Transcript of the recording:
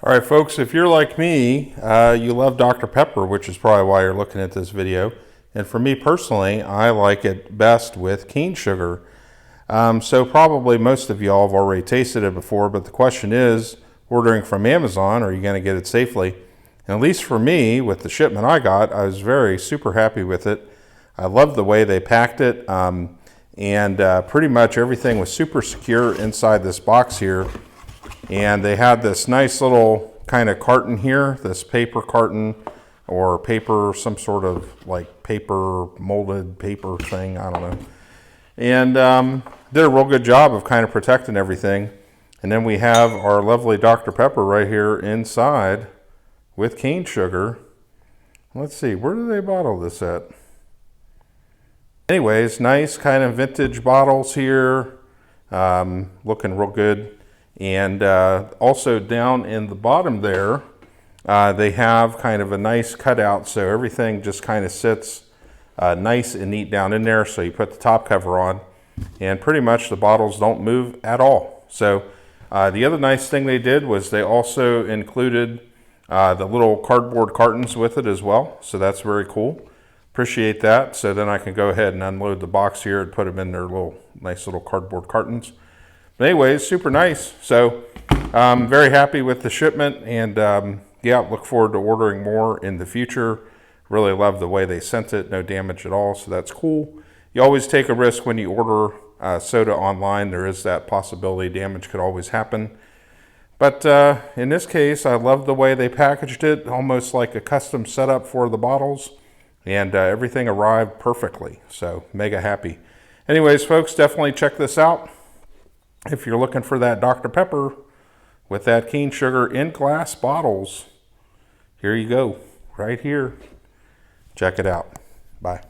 All right, folks, if you're like me, you love Dr. Pepper, which is probably why you're looking at this video. And for me personally, I like it best with cane sugar. So probably most of y'all have already tasted it before, but the question is, ordering from Amazon, are you going to get it safely? And at least for me, with the shipment I got, I was super happy with it. I loved the way they packed it, and pretty much everything was super secure inside this box here. And they had this nice little kind of carton here, this paper carton or paper, some sort of like paper, molded paper thing, I don't know. And did a real good job of kind of protecting everything. And then we have our lovely Dr. Pepper right here inside with cane sugar. Let's see, where do they bottle this at? Anyways, nice kind of vintage bottles here, looking real good. And also down in the bottom there, they have kind of a nice cutout, so everything just kind of sits nice and neat down in there. So you put the top cover on, and pretty much the bottles don't move at all. So the other nice thing they did was they also included the little cardboard cartons with it as well. So that's very cool. Appreciate that. So then I can go ahead and unload the box here and put them in their nice little cardboard cartons. But anyways, super nice. So I'm very happy with the shipment, and yeah, look forward to ordering more in the future. Really love the way they sent it, no damage at all, so that's cool. You always take a risk when you order soda online. There is that possibility damage could always happen. But in this case, I love the way they packaged it, almost like a custom setup for the bottles, and everything arrived perfectly, so mega happy. Anyways, folks, definitely check this out. If you're looking for that Dr. Pepper with that cane sugar in glass bottles, here you go, right here. Check it out. Bye.